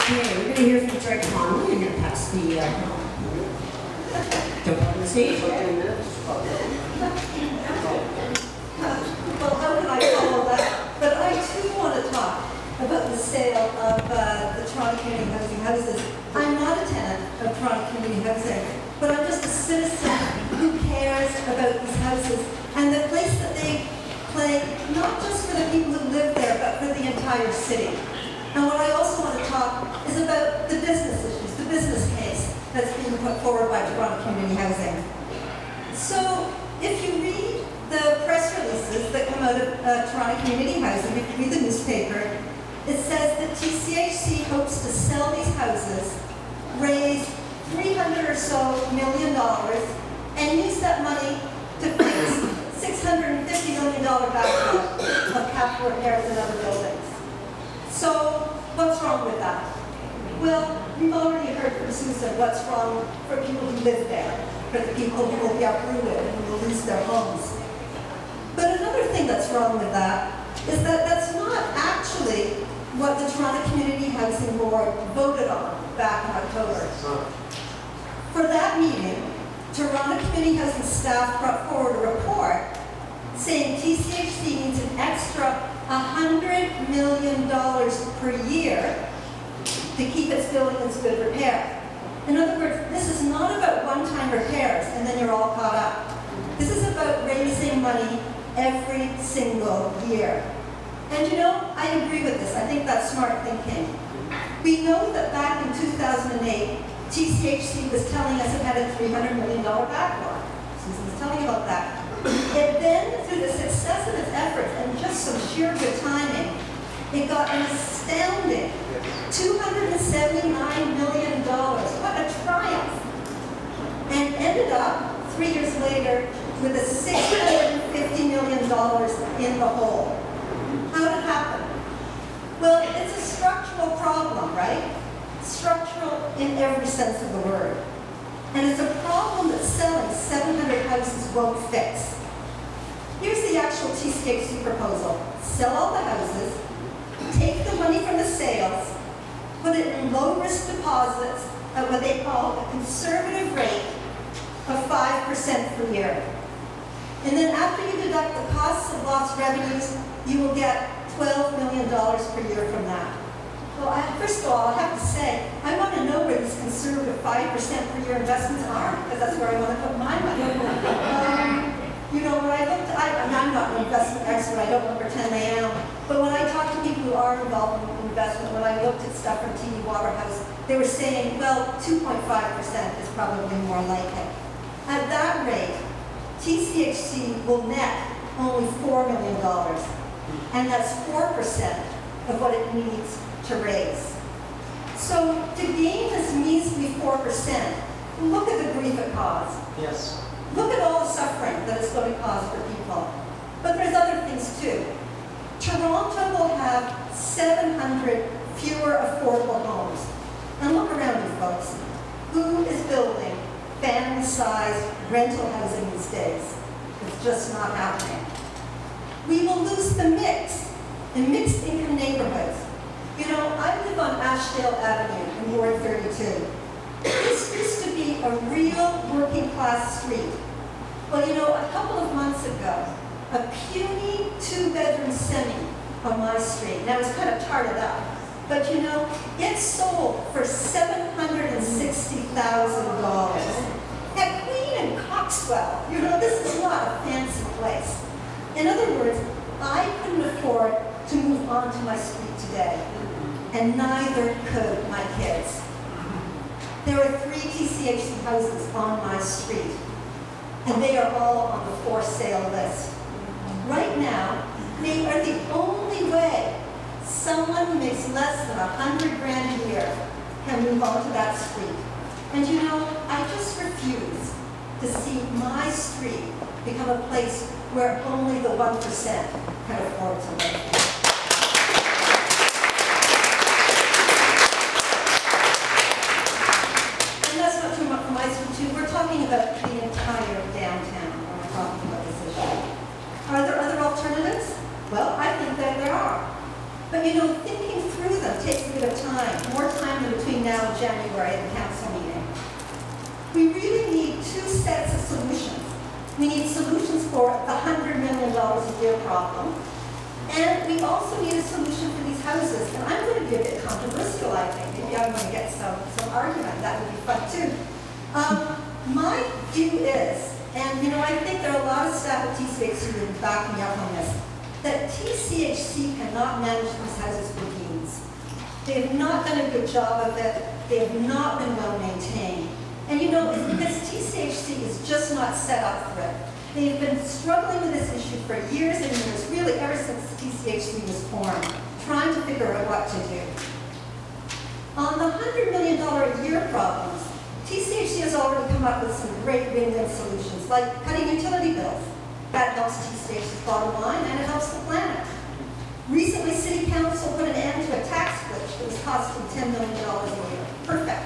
Okay, we're going to hear from Greg Connelly. I'm going to pass the don't on the stage. Well, how can I follow that? But I too want to talk about the sale of the Toronto Community Housing houses. I'm not a tenant of Toronto Community Housing, but I'm just a citizen who cares about these houses and the place that they play, not just for the people who live there, but for the entire city. And what I also want to talk is about the business issues, the business case that's being put forward by Toronto Community Housing. So, if you read the press releases that come out of Toronto Community Housing, if you read the newspaper, it says that TCHC hopes to sell these houses, raise $300 or so million, and use that money to fix $650 million backlog of capital repairs and other buildings. So, what's wrong with that? Well, we've already heard from Susan what's wrong for people who live there, for the people who will be uprooted and who will lose their homes. But another thing that's wrong with that is that that's not actually what the Toronto Community Housing Board voted on back in October. For that meeting, Toronto Community Housing staff brought forward a report saying TCHC needs an extra $100 million per year to keep its buildings in good repair. In other words, this is not about one-time repairs and then you're all caught up. This is about raising money every single year. And you know, I agree with this. I think that's smart thinking. We know that back in 2008, TCHC was telling us it had a $300 million backlog. Susan was telling you about that. And then, through the success of its efforts and just some sheer good timing, it got an astounding $279 million. What a triumph. And ended up, 3 years later, with a $650 million in the hole. How did it happen? Well, it's a structural problem, right? Structural in every sense of the word. And it's a problem that selling 700 houses won't fix. Here's the actual TCHC proposal. Sell all the houses, take the money from the sales, put it in low-risk deposits at what they call a conservative rate of 5% per year. And then after you deduct the costs of lost revenues, you will get $12 million per year from that. Well, first of all, I have to say, I want to know where these conservative 5% per year investments are, because that's where I want to put my money. You know, when I looked, I'm not an investment expert, I don't pretend I am, but when I talk to people who are involved in investment, when I looked at stuff from TD Waterhouse, they were saying, well, 2.5% is probably more like it. At that rate, TCHC will net only $4 million, and that's 4% of what it needs to raise. So to gain this measly 4%, look at the grief it caused. Yes. Look at all the suffering that it's going to cause for people. But there's other things too. Toronto will have 700 fewer affordable homes. And look around you, folks. Who is building family-sized rental housing these days? It's just not happening. We will lose the mix in mixed-income neighborhoods. You know, I live on Ashdale Avenue in Ward 32. This used to be a real working-class street. Well, you know, a couple of months ago, a puny two-bedroom semi on my street. Now, it's kind of tarted up, but you know, it sold for $760,000. At Queen and Coxwell, you know, this is not a fancy place. In other words, I couldn't afford to move onto my street today, and neither could my kids. There are 3 TCHC houses on my street, and they are all on the for sale list. Right now, they are the only way someone who makes less than $100 grand a year can move onto that street. And you know, I just refuse to see my street become a place where only the 1% can afford to live. We're talking about the entire downtown when we're talking about this issue. Are there other alternatives? Well, I think that there are. But you know, thinking through them takes a bit of time, more time than between now and January at the council meeting. We really need two sets of solutions. We need solutions for the $100 million a year problem, and we also need a solution for these houses. And I'm going to be a bit controversial, I think. Maybe I'm going to get some argument. That would be fun, too. My view is, and you know, I think there are a lot of staff at TCHC who would back me up on this, that TCHC cannot manage these houses for beans. They have not done a good job of it. They have not been well maintained. And you know, it's because TCHC is just not set up for it. They've been struggling with this issue for years and years, really ever since TCHC was formed, trying to figure out what to do. On the $100 million a year problems, TCHC has already come up with some great win-win solutions, like cutting utility bills. That helps TCHC's bottom line and it helps the planet. Recently, City Council put an end to a tax glitch that was costing $10 million a year. Perfect.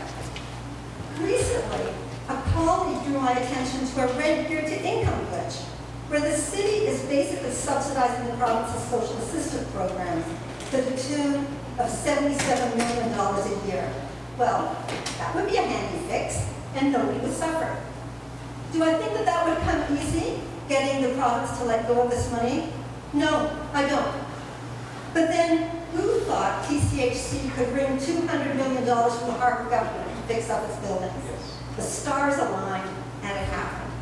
Recently, a colleague drew my attention to a red gear to income glitch, where the city is basically subsidizing the province's social assistance programs to the tune of $77 million a year. Well, that would be a handy fix, and nobody would suffer. Do I think that that would come easy, getting the province to let go of this money? No, I don't. But then, who thought TCHC could bring $200 million from the Harper government to fix up its buildings? Yes. The stars aligned, and it happened.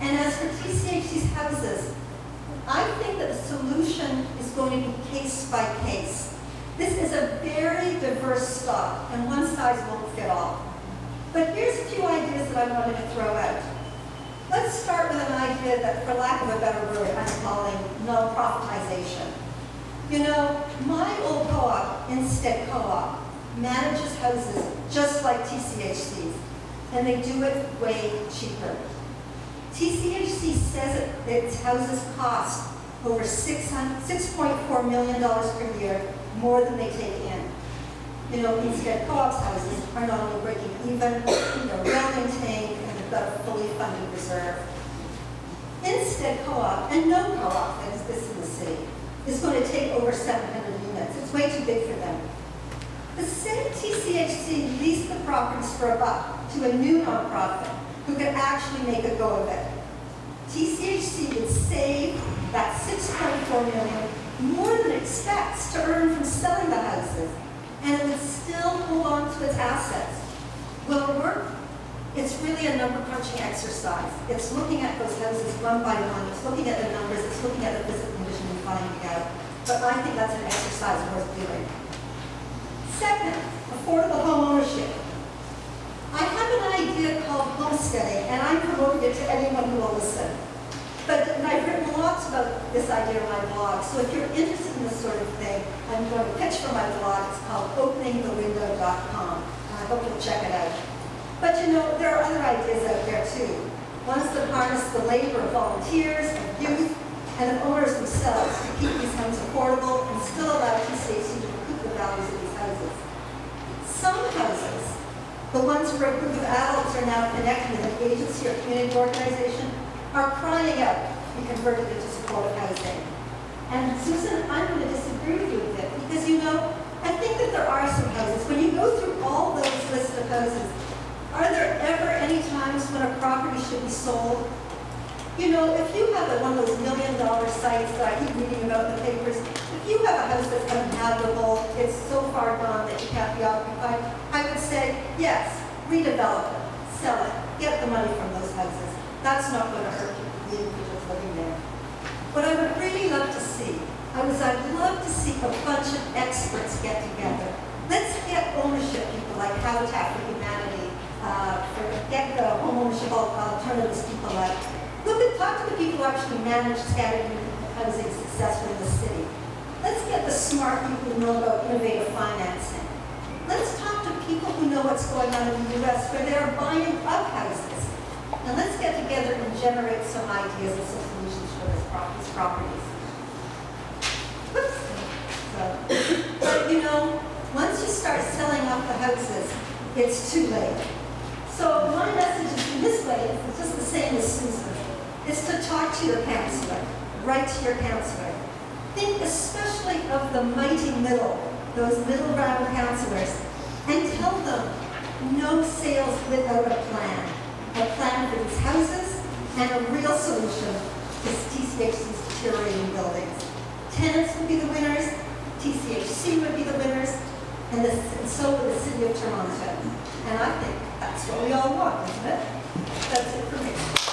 And as for TCHC's houses, I think that the solution is going to be case by case. This is a very diverse stock, and one size won't fit all. But here's a few ideas that I wanted to throw out. Let's start with an idea that, for lack of a better word, I'm calling non-profitization. You know, my old co-op, Instead Co-op, manages houses just like TCHC's, and they do it way cheaper. TCHC says its houses cost over $6.4 million per year, more than they take in. You know, Instead Co-op's houses are not only breaking even, they're well maintained, and they've got a fully funded reserve. Instead Co-op, and no co-op that is this in the city, is going to take over 700 units. It's way too big for them. The same TCHC leased the properties for $1 to a new nonprofit who could actually make a go of it. TCHC would save that $6.4 million more than it expects to earn from selling the houses, and it would still hold on to its assets. Will it work? It's really a number crunching exercise. It's looking at those houses one by one. It's looking at the numbers. It's looking at the physical condition and finding out. But I think that's an exercise worth doing. Second, affordable home ownership. I have an idea called homesteading, and I'm promoting it to anyone who will listen. And I've written lots about this idea on my blog, so if you're interested in this sort of thing, I'm going to pitch for my blog. It's called openingthewindow.com. I hope you'll check it out. But you know, there are other ideas out there too. Ones that harness the labor of volunteers, of youth, and of owners themselves to keep these homes affordable and still allow TCHC to recoup the values of these houses. Some houses, the ones where a group of adults are now connected with an agency or community organization, are crying out to be converted into supportive housing. And Susan, I'm going to disagree with you a bit because, you know, I think that there are some houses. When you go through all those lists of houses, are there ever any times when a property should be sold? You know, if you have one of those $1 million sites that I keep reading about in the papers, if you have a house that's uninhabitable, it's so far gone that you can't be occupied, I would say, yes, redevelop it, sell it, get the money from those houses. That's not going to hurt the individuals living there. What I would really love to see, I'd love to see a bunch of experts get together. Let's get ownership people like Habitat for Humanity, get the home ownership alternatives people like. Talk to the people who actually manage scattered housing successfully in the city. Let's get the smart people who know about innovative financing. Let's talk to people who know what's going on in the U.S. where they're buying up houses. And let's get together and generate some ideas and some solutions for these properties. Whoops. But you know, once you start selling off the houses, it's too late. So my message is in this way, it's just the same as Susan, is to talk to your counselor, write to your counselor. Think especially of the mighty middle those middle round councillors and tell them no sales without a plan for these houses and a real solution to TCHC's deteriorating buildings. Tenants would be the winners, TCHC would be the winners, and so would the City of Toronto. And I think that's what we all want, isn't it? That's it for me.